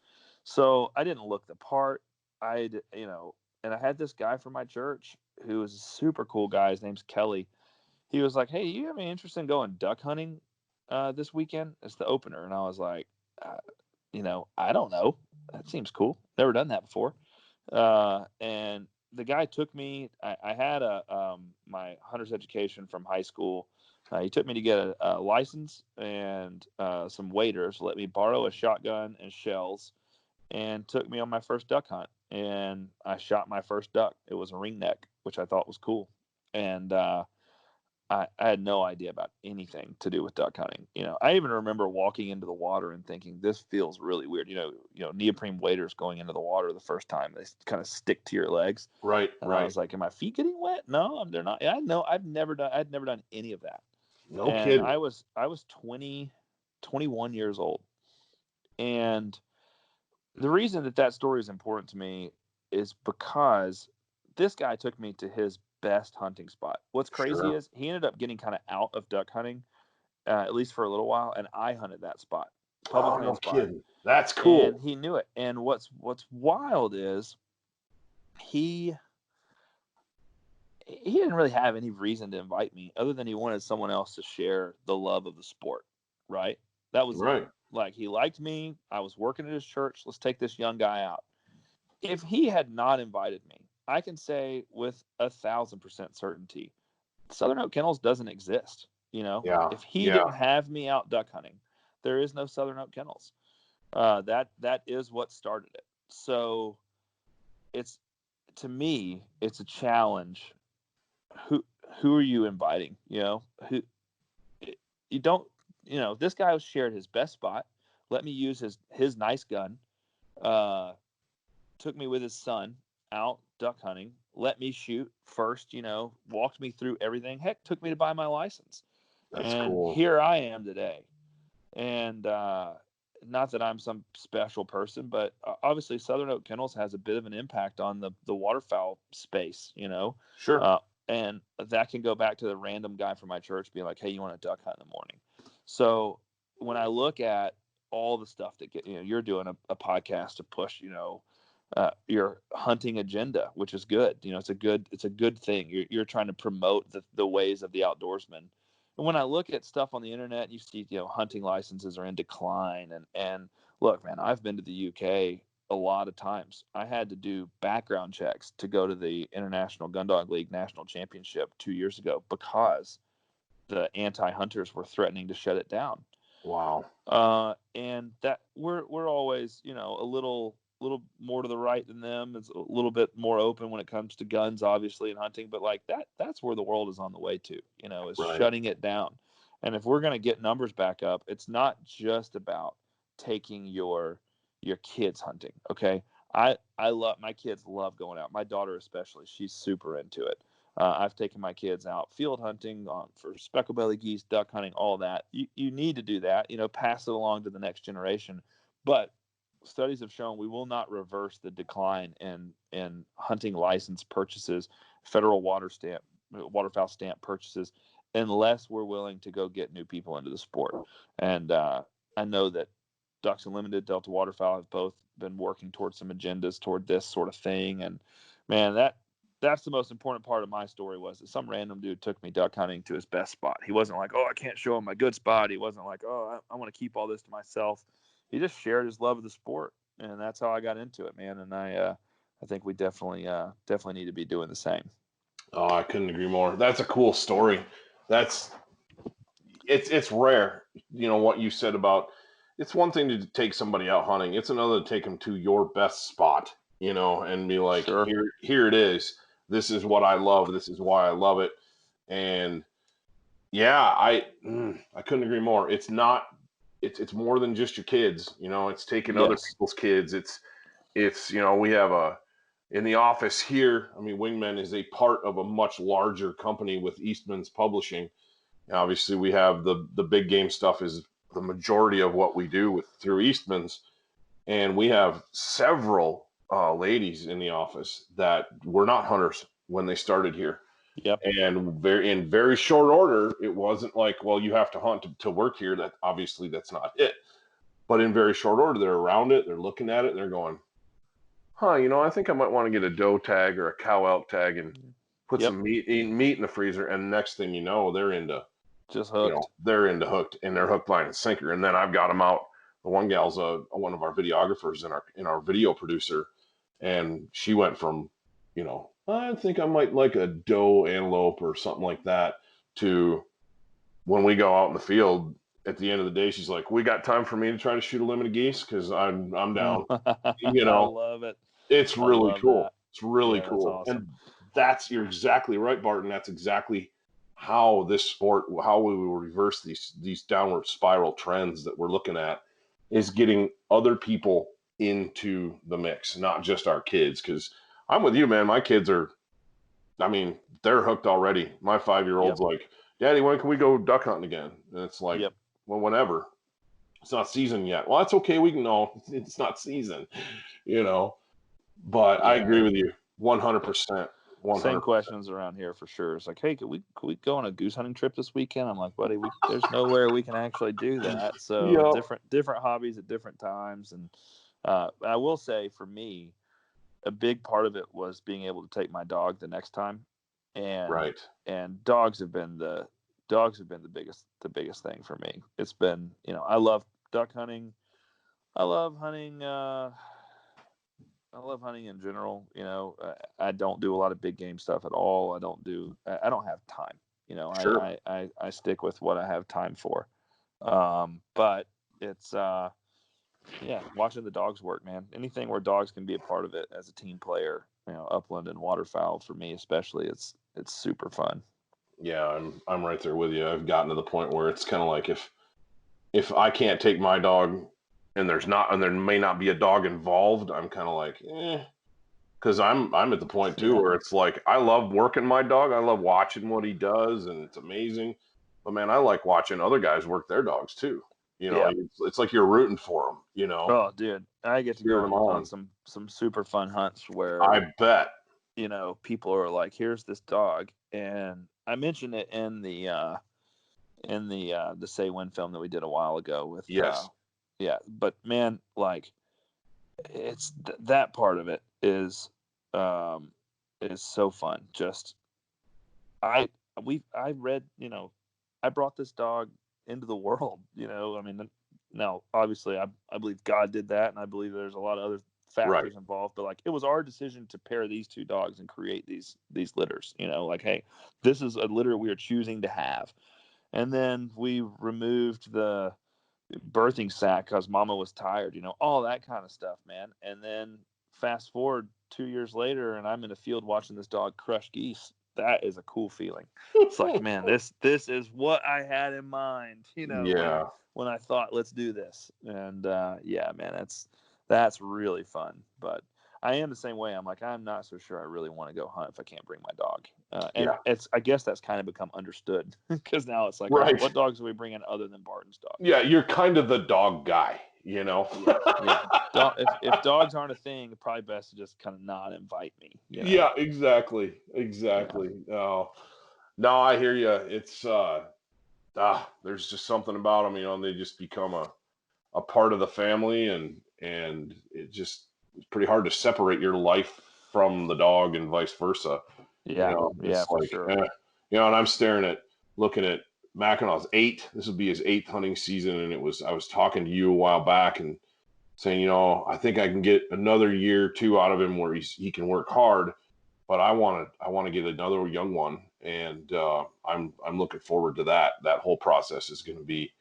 So I didn't look the part. And I had this guy from my church who was a super cool guy. His name's Kelly. He was like, "Hey, you have any interest in going duck hunting this weekend? It's the opener." And I was like, I don't know. That seems cool. Never done that before. And the guy took me. I had my hunter's education from high school. He took me to get a license and some waders. Let me borrow a shotgun and shells, and took me on my first duck hunt. And I shot my first duck. It was a ringneck, which I thought was cool. And I had no idea about anything to do with duck hunting. I even remember walking into the water and thinking, this feels really weird. Neoprene waders going into the water the first time, they kind of stick to your legs. Right. And Right. I was like, "Am my feet getting wet?" No, they're not. I'd never done any of that. No And kidding. I was 21 years old. And the reason that story is important to me is because this guy took me to his best hunting spot. What's crazy Sure. is he ended up getting kind of out of duck hunting, at least for a little while, and I hunted that spot, public hunting No spot, kidding. That's cool. and he knew it. And what's wild is he didn't really have any reason to invite me other than he wanted someone else to share the love of the sport, right? That was Right. it. Like, he liked me. I was working at his church. Let's take this young guy out. If he had not invited me, I can say with 1,000% certainty, Southern Oak Kennels doesn't exist. Yeah. If he Yeah. didn't have me out duck hunting, there is no Southern Oak Kennels. That is what started it. So to me, it's a challenge. Who are you inviting? Who you don't. This guy shared his best spot. Let me use his nice gun. Took me with his son out duck hunting, let me shoot first, walked me through everything. Heck, took me to buy my license. That's And cool. here I am today. And not that I'm some special person, but obviously Southern Oak Kennels has a bit of an impact on the waterfowl space, Sure. and that can go back to the random guy from my church being like, "Hey, you want to duck hunt in the morning?" So when I look at all the stuff that you're doing a podcast to push, your hunting agenda, which is good. It's a good thing. You're trying to promote the ways of the outdoorsman. And when I look at stuff on the internet, and you see, hunting licenses are in decline. And look, man, I've been to the UK a lot of times. I had to do background checks to go to the International Gundog League National Championship 2 years ago because the anti-hunters were threatening to shut it down. Wow. And that we're always, a little more to the right than them. It's a little bit more open when it comes to guns, obviously, and hunting. But like that's where the world is on the way to, is Right. shutting it down. And if we're going to get numbers back up, it's not just about taking your kids hunting. Okay. I love, my kids love going out. My daughter especially, she's super into it. I've taken my kids out field hunting for speckled-belly geese, duck hunting, all that. You need to do that, pass it along to the next generation. But studies have shown we will not reverse the decline in hunting license purchases, federal waterfowl stamp purchases, unless we're willing to go get new people into the sport. And I know that Ducks Unlimited, Delta Waterfowl have both been working towards some agendas toward this sort of thing. And man, that's the most important part of my story, was that some random dude took me duck hunting to his best spot. He wasn't like, "Oh, I can't show him my good spot." He wasn't like, "Oh, I want to keep all this to myself." He just shared his love of the sport, and that's how I got into it, man. And I think we definitely need to be doing the same. Oh, I couldn't agree more. That's a cool story. It's rare. What you said about, it's one thing to take somebody out hunting. It's another to take them to your best spot, and be like, Sure. here it is. This is what I love. This is why I love it. And yeah, I couldn't agree more. It's it's more than just your kids. It's taking other Yes. people's kids. It's we have in the office here. I mean, Wingmen is a part of a much larger company with Eastman's Publishing. Obviously, we have the big game stuff is the majority of what we do through Eastman's, and we have several ladies in the office that were not hunters when they started here. Yep. And in very short order, it wasn't like, well, you have to hunt to work here. That obviously that's not it. But in very short order, they're around it, they're looking at it, and they're going, huh, I think I might want to get a doe tag or a cow elk tag and put some meat in the freezer. And next thing you know, they're into just hooked. They're into hooked, and they're hook, line, and sinker. And then I've got them out. The one gal's one of our videographers in our video producer, and she went from, I think I might like a doe antelope or something like that, to when we go out in the field at the end of the day, she's like, we got time for me to try to shoot a limit of geese? Because I'm down. I love it. It's really cool. That. It's really cool. That's awesome. And you're exactly right, Barton. That's exactly how this sport, how we will reverse these downward spiral trends that we're looking at, is getting other people into the mix, not just our kids. Because I'm with you, man. My kids they're hooked already. My 5-year-old's like, Daddy, when can we go duck hunting again? And it's like, well, whenever. It's not season yet. Well, that's okay. No, it's not season, But I agree with you 100%. 100%. Same questions around here for sure. It's like, hey, could we go on a goose hunting trip this weekend? I'm like, buddy, there's nowhere we can actually do that. So different hobbies at different times. And I will say, for me, a big part of it was being able to take my dog the next time. And dogs have been the biggest thing for me. It's been, I love duck hunting. I love hunting in general. I don't do a lot of big game stuff at all. I don't have time. Sure. I stick with what I have time for. But it's watching the dogs work, man. Anything where dogs can be a part of it as a team player, upland and waterfowl, for me especially, it's super fun. Yeah, I'm right there with you. I've gotten to the point where it's kind of like, if I can't take my dog and there may not be a dog involved, I'm kind of like, because I'm at the point too where it's like, I love working my dog. I love watching what he does, and it's amazing. But man, I like watching other guys work their dogs too. It's like you're rooting for them. Oh, dude, I get to go on some super fun hunts where I bet people are like, here's this dog, and I mentioned it in the Say When film that we did a while ago with but man, like, it's that part of it is so fun. Just I read, I brought this dog into the world, now obviously I believe God did that, and I believe there's a lot of other factors involved, but like, it was our decision to pair these two dogs and create these litters, like, hey, this is a litter we are choosing to have. And then we removed the birthing sack because mama was tired, all that kind of stuff, man. And then fast forward 2 years later, and I'm in a field watching this dog crush geese. That is a cool feeling. It's like, man, this is what I had in mind, when I thought, let's do this. And man, that's really fun. But I am the same way. I'm like, I'm not so sure I really want to go hunt if I can't bring my dog. I guess that's kind of become understood, because now it's like, right, what dogs are we bringing other than Barton's dog? Yeah, you're kind of the dog guy, Yeah. If dogs aren't a thing, probably best to just kind of not invite me. Yeah, exactly. Yeah. No, I hear you. It's there's just something about them, they just become a part of the family, and it's pretty hard to separate your life from the dog and vice versa. For sure. And I'm looking at Mackinaw's 8. This would be his 8th hunting season, and I was talking to you a while back and saying, I think I can get another year or two out of him where he can work hard, but I want to get another young one, and I'm looking forward to that. That whole process is going to be,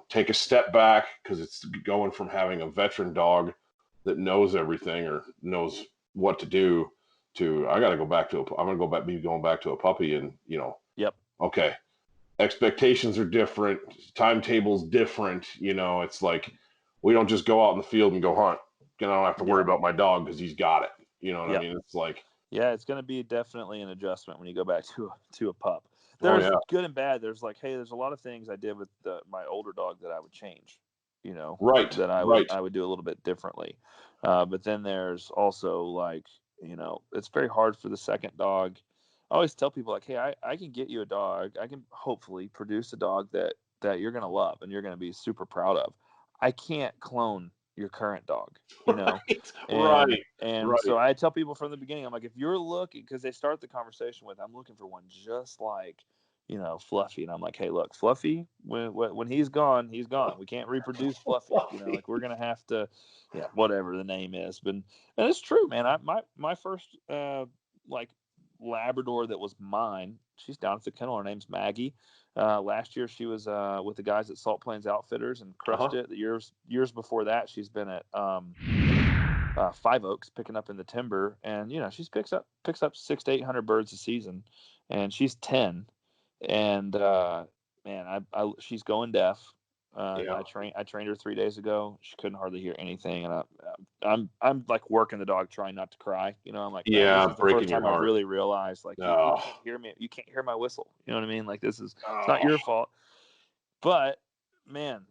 take a step back, because it's going from having a veteran dog that knows everything or knows what to do to, I'm going to be going back to a puppy, and okay, expectations are different, timetables different. It's like, we don't just go out in the field and go hunt. I don't have to worry about my dog because he's got it. You know what I mean? It's like, it's going to be definitely an adjustment when you go back to a pup. there's yeah. good and bad. There's like, hey, there's a lot of things I did with my older dog that I would change, Right. that I Right. would do a little bit differently. But then there's also like, it's very hard for the second dog. I always tell people like, hey, I can get you a dog. I can hopefully produce a dog that you're going to love and you're going to be super proud of. I can't clone your current dog, Right. and Right. so I tell people from the beginning, I'm like, if you're looking, because they start the conversation with, I'm looking for one just like, Fluffy, and I'm like, hey, look, Fluffy, when he's gone, he's gone. We can't reproduce Fluffy, like we're gonna have to, whatever the name is. But and it's true, man. My first like Labrador that was mine, she's down at the kennel. Her name's Maggie. Last year she was with the guys at Salt Plains Outfitters and crushed it. The years before that, she's been at Five Oaks picking up in the timber, and she picks up 600 to 800 birds a season, and she's 10, and man, she's going deaf. I trained her 3 days ago. She couldn't hardly hear anything, and I'm like working the dog, trying not to cry. I'm like, man, this is the first time I've really realized like you can't hear me. You can't hear my whistle. You know what I mean? Like it's not your fault. But man,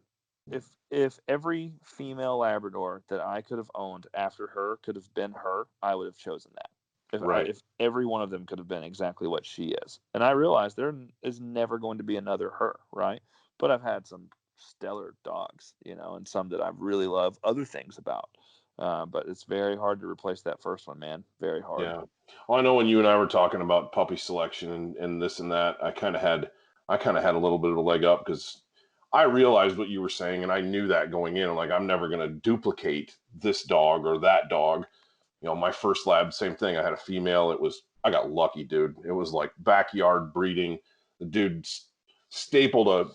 if every female Labrador that I could have owned after her could have been her, I would have chosen that. If every one of them could have been exactly what she is. And I realized there is never going to be another her, right? But I've had some stellar dogs, and some that I really love other things about. But it's very hard to replace that first one, man. Very hard. Yeah. Well, I know when you and I were talking about puppy selection and this and that, I kind of had a little bit of a leg up because I realized what you were saying, and I knew that going in. Like, I'm never going to duplicate this dog or that dog. My first lab, same thing. I had a female. I got lucky, dude. It was like backyard breeding. The dude stapled a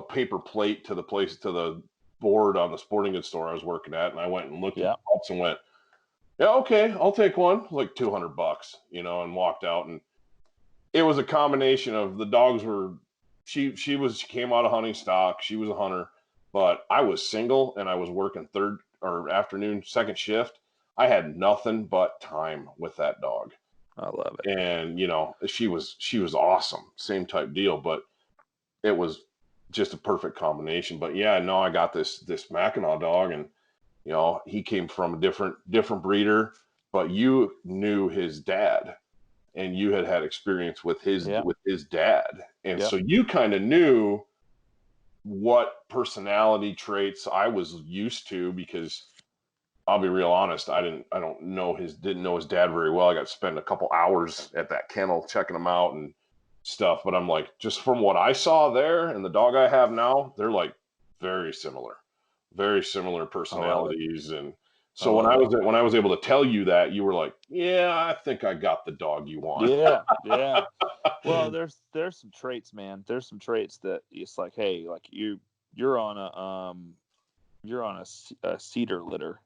paper plate to the board on the sporting goods store I was working at, and I went and looked at the pups and went, yeah, okay, I'll take one, like $200, and walked out. And it was a combination of the dogs were, she came out of hunting stock. She was a hunter, but I was single and I was working third or afternoon, second shift. I had nothing but time with that dog. I love it. And, she was awesome. Same type deal, but it was just a perfect combination. But yeah, no, I got this Mackinaw dog, and he came from a different breeder, but you knew his dad, and you had experience with his dad, and so you kind of knew what personality traits I was used to, because I'll be real honest, didn't know his dad very well. I got to spend a couple hours at that kennel checking him out and stuff, but I'm like, just from what I saw there and the dog I have now, they're like very similar personalities. And so when I was able to tell you that, you were like, yeah, I think I got the dog you want. Yeah. Well, there's some traits, man. There's some traits that it's like, hey, like you're on a cedar litter,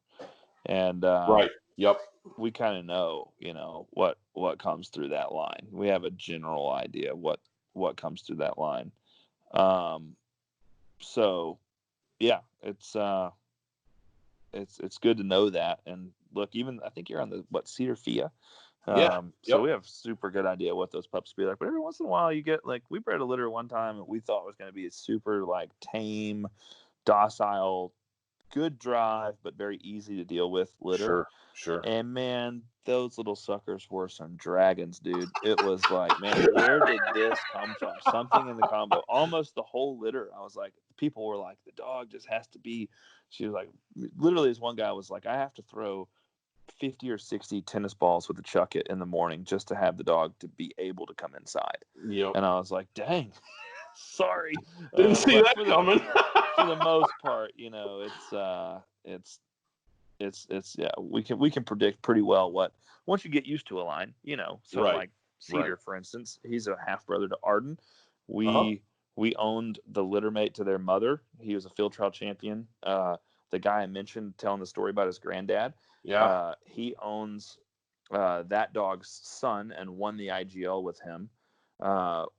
and right. Yep. We kind of know, what comes through that line. We have a general idea what comes through that line. So yeah, it's good to know that. And look, even I think you're on the Cedar Fia. So we have super good idea what those pups be like. But every once in a while you get like, we bred a litter one time that we thought was going to be a super like tame, docile, good drive, but very easy to deal with litter. Sure. And man, those little suckers were some dragons, dude. It was like, man, where did this come from? Something in the combo, almost the whole litter. I was like, people were like, the dog just has to be. She was like, literally, this one guy was like, I have to throw 50 or 60 tennis balls with a chuck it in the morning just to have the dog to be able to come inside. Yep. And I was like, dang, sorry. Didn't see that coming. For the most part, it's yeah, we can predict pretty well what, once you get used to a line, so like Cedar, for instance, he's a half brother to Arden. We owned the litter mate to their mother. He was a field trial champion. The guy I mentioned telling the story about his granddad, he owns that dog's son and won the IGL with him.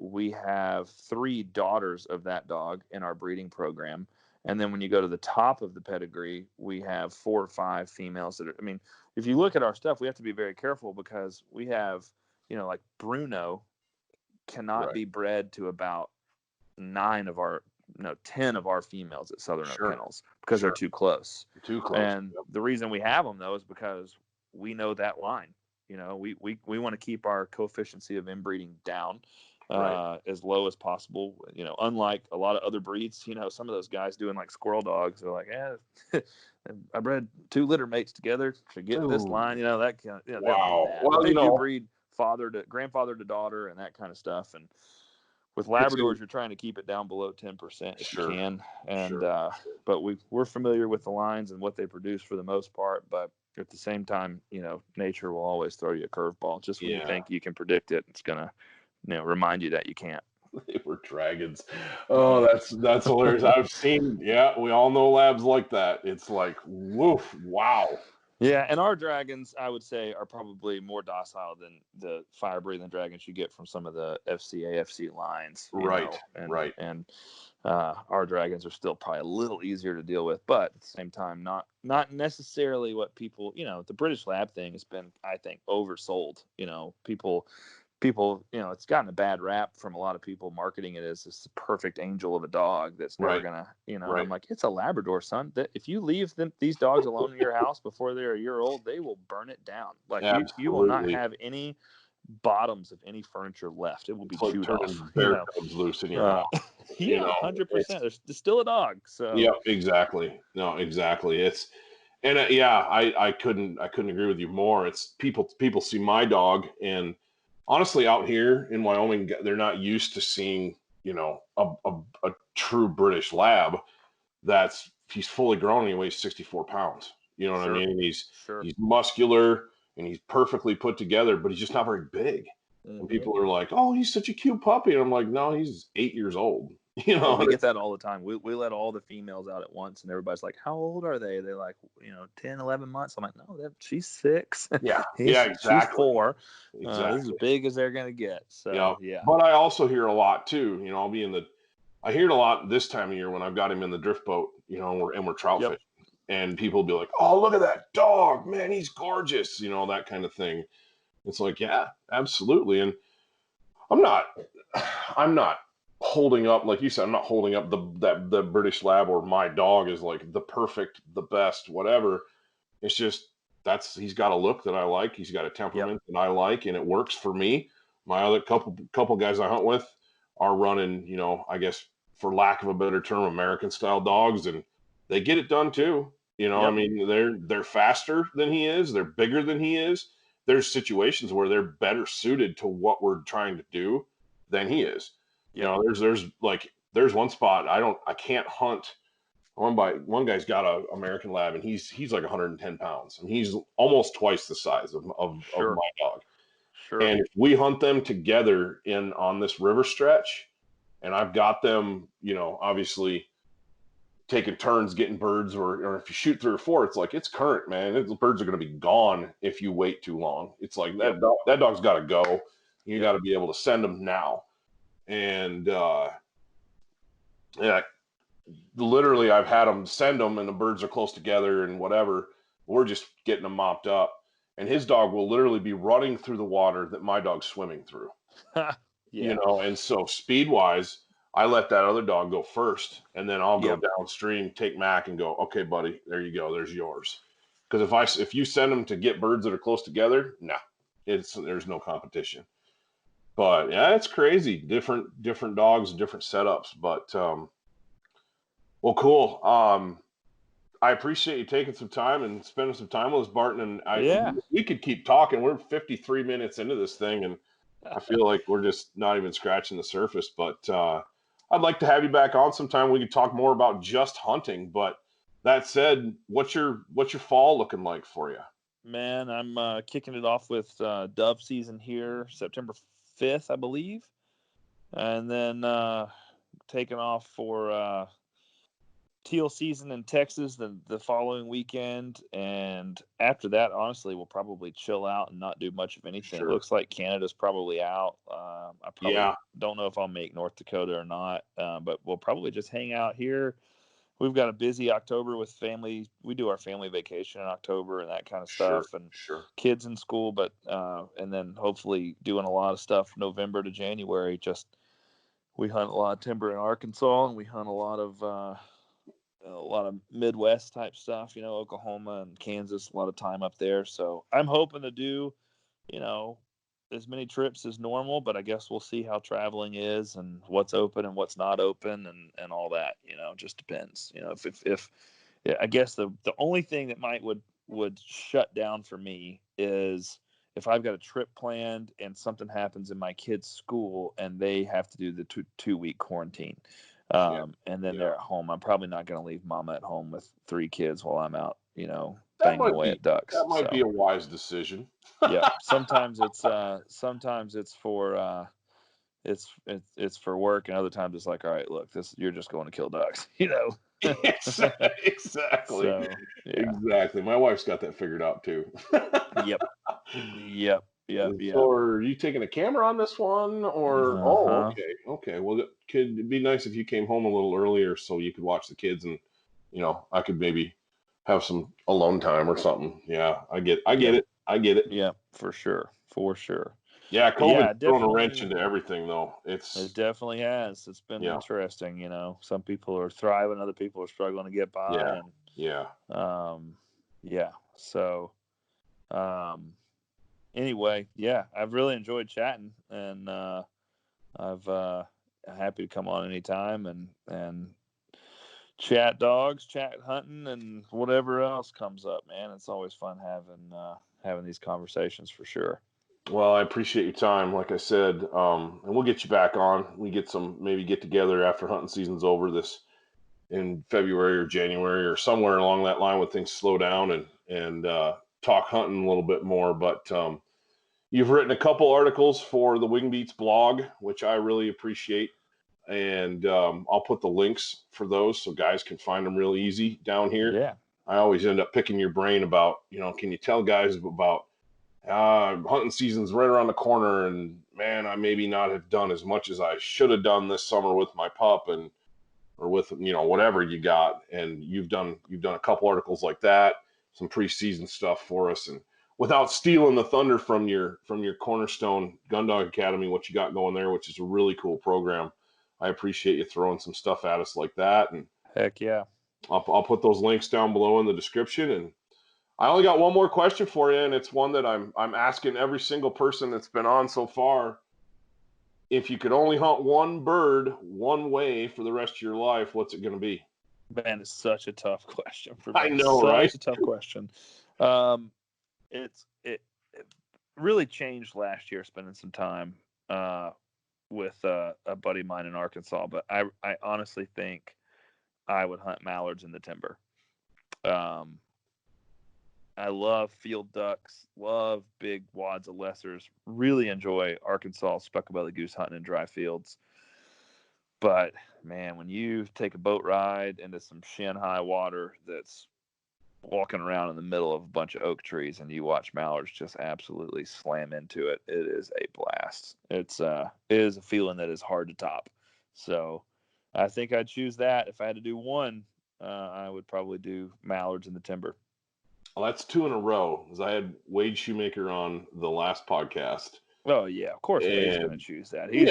We have 3 daughters of that dog in our breeding program. And then when you go to the top of the pedigree, we have 4 or 5 females that are, I mean, if you look at our stuff, we have to be very careful because we have, like Bruno cannot be bred to about 10 of our females at Southern Oak Kennels because they're too close. Too close. And the reason we have them, though, is because we know that line. We want to keep our coefficient of inbreeding down as low as possible. Unlike a lot of other breeds, some of those guys doing like squirrel dogs are like, I bred 2 litter mates together to get this line. That kind of, wow. Well, they do breed grandfather to daughter and that kind of stuff. And with Labradors, you're trying to keep it down below 10% if you can. And but we're familiar with the lines and what they produce for the most part. But at the same time, nature will always throw you a curveball. Just when you think you can predict it, it's gonna, remind you that you can't. They were dragons. Oh, that's hilarious. I've seen. Yeah, we all know labs like that. It's like, woof, wow. Yeah, and our dragons, I would say, are probably more docile than the fire-breathing dragons you get from some of the AFC lines. Right. And our dragons are still probably a little easier to deal with, but at the same time, not necessarily what people, the British lab thing has been, I think, oversold. People, it's gotten a bad rap from a lot of people marketing it as this perfect angel of a dog that's never gonna, I'm like, it's a Labrador, son. That if you leave these dogs alone in your house before they're a year old, they will burn it down. Like you will not have any bottoms of any furniture left. It will be chewed off. Bear cubs loose in your house. 100%. There's still a dog. So yeah, exactly. No, exactly. I couldn't agree with you more. It's people see my dog, and honestly, out here in Wyoming, they're not used to seeing, a true British lab he's fully grown and he weighs 64 pounds. You know what I mean? And he's muscular and he's perfectly put together, but he's just not very big. Mm-hmm. And people are like, "Oh, he's such a cute puppy." And I'm like, "No, he's 8 years old." We get that all the time. We let all the females out at once, and everybody's like, "How old are they?" They're like, 10, 11 months. I'm like, "No, she's 6. Yeah, exactly. She's 4. Exactly. This is as big as they're gonna get." So yeah. But I also hear a lot too. I hear it a lot this time of year when I've got him in the drift boat. And we're trout fishing, and people will be like, "Oh, look at that dog, man! He's gorgeous." That kind of thing. It's like, yeah, absolutely. And I'm not holding up, like you said, I'm not holding up the British lab or my dog is like the perfect, the best, whatever. It's just he's got a look that I like. He's got a temperament that I like, and it works for me. My other couple guys I hunt with are running, I guess for lack of a better term, American style dogs, and they get it done too. I mean, they're faster than he is. They're bigger than he is. There's situations where they're better suited to what we're trying to do than he is. There's one spot I can't hunt. One guy's got a American lab, and he's like 110 pounds, and he's almost twice the size of my dog. Sure. And if we hunt them together on this river stretch, and I've got them, obviously taking turns getting birds, or if you shoot 3 or 4, it's like it's current, man. The birds are going to be gone if you wait too long. It's like that dog's got to go. You got to be able to send them now. And literally I've had them send them, and the birds are close together and whatever. We're just getting them mopped up, and his dog will literally be running through the water that my dog's swimming through. And so speed wise, I let that other dog go first, and then I'll go downstream, take Mac, and go, "Okay, buddy, there you go. There's yours." Because if you send them to get birds that are close together, there's no competition. But yeah, it's crazy. Different dogs, different setups. But well, cool. I appreciate you taking some time and spending some time with us, Barton. And we could keep talking. We're 53 minutes into this thing, and I feel like we're just not even scratching the surface. But I'd like to have you back on sometime. We could talk more about just hunting. But that said, what's your fall looking like for you? Man, I'm kicking it off with dove season here, September 5th, I believe, and then taking off for teal season in Texas the following weekend. And after that, honestly, we'll probably chill out and not do much of anything. Sure. It looks like Canada's probably out. I probably don't know if I'll make North Dakota or not, but we'll probably just hang out here. we've got a busy October with family. We do our family vacation in October and that kind of stuff, and kids in school. But and then hopefully doing a lot of stuff November to January. Just we hunt a lot of timber in Arkansas, and we hunt a lot of Midwest type stuff. Oklahoma and Kansas, a lot of time up there. So I'm hoping to do, as many trips as normal, but I guess we'll see how traveling is and what's open and what's not open and all that, just depends. If yeah, I guess the only thing that would shut down for me is if I've got a trip planned and something happens in my kids' school and they have to do the 2-week quarantine. And then they're at home. I'm probably not going to leave mama at home with 3 kids while I'm out, banging away at ducks. That might be a wise decision. Yeah. Sometimes it's for it's for work, and other times it's like, all right, look, you're just going to kill ducks, Exactly. So, yeah. Exactly. My wife's got that figured out too. Yep. So are you taking a camera on this one or okay. Well, it'd be nice if you came home a little earlier so you could watch the kids and I could maybe have some alone time or something. Yeah, I get it. Yeah, for sure. Yeah, COVID's thrown a wrench into everything though. It definitely has. It's been interesting, Some people are thriving, other people are struggling to get by. So anyway, I've really enjoyed chatting, and I'm happy to come on anytime and chat dogs, chat hunting, and whatever else comes up, man. It's always fun having these conversations for sure. Well, I appreciate your time, like I said, and we'll get you back on. We maybe get together after hunting season's over in February or January or somewhere along that line when things slow down and talk hunting a little bit more. But you've written a couple articles for the Wing Beats blog, which I really appreciate. And I'll put the links for those so guys can find them real easy down here. Yeah. I always end up picking your brain about, can you tell guys about hunting season's right around the corner, and man, I maybe not have done as much as I should have done this summer with my pup or with, whatever you got. And you've done a couple articles like that, some preseason stuff for us. And without stealing the thunder from your Cornerstone Gundog Academy, what you got going there, which is a really cool program. I appreciate you throwing some stuff at us like that. And heck yeah. I'll put those links down below in the description. And I only got one more question for you, and it's one that I'm asking every single person that's been on so far. If you could only hunt one bird one way for the rest of your life, what's it going to be? Man, it's such a tough question for me. I know, right? Such a tough question. It really changed last year spending some time with a buddy of mine in Arkansas, but I honestly think I would hunt mallards in the timber. I love field ducks, love big wads of lessers, really enjoy Arkansas speckled-bellied goose hunting in dry fields. But, man, when you take a boat ride into some shin-high water that's walking around in the middle of a bunch of oak trees and you watch mallards just absolutely slam into it, it is a blast. It is a feeling that is hard to top. So I think I'd choose that. If I had to do one, I would probably do mallards in the timber. Well, that's 2 in a row, because I had Wade Shoemaker on the last podcast. Oh, yeah, of course Wade's going to choose that. He's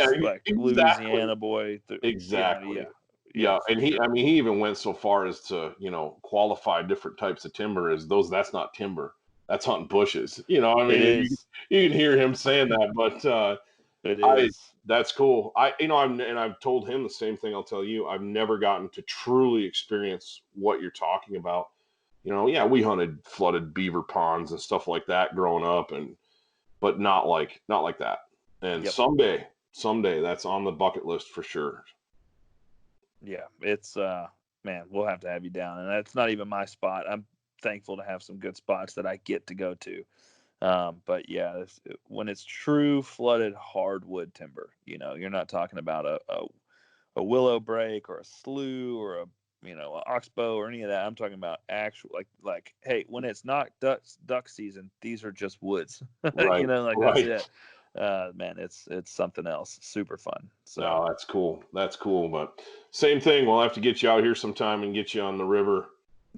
Louisiana boy. Exactly. And he even went so far as to, qualify different types of timber as that's not timber. That's hunting bushes. You can hear him saying that, but that's cool. I've told him the same thing I'll tell you. I've never gotten to truly experience what you're talking about. We hunted flooded beaver ponds and stuff like that growing up, but not like that. And someday that's on the bucket list for sure. Yeah, it's man, we'll have to have you down, and that's not even my spot. I'm thankful to have some good spots that I get to go to. But yeah, when it's true flooded hardwood timber, you're not talking about a willow break or a slough or an oxbow or any of that. I'm talking about actual like hey, when it's not duck season, these are just woods. Right. That's it. man, it's something else. Super fun. So No, that's cool. That's cool. But same thing. We'll have to get you out here sometime and get you on the river.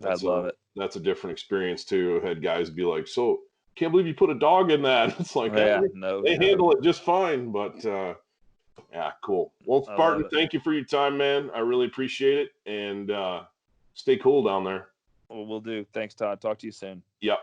I'd love it. That's a different experience too. I've had guys be like, "So can't believe you put a dog in that." It's like, Yeah, they handle it just fine. But yeah, cool. Well, Barton, thank you for your time, man. I really appreciate it. And stay cool down there. Well, we'll do. Thanks, Todd. Talk to you soon. Yep.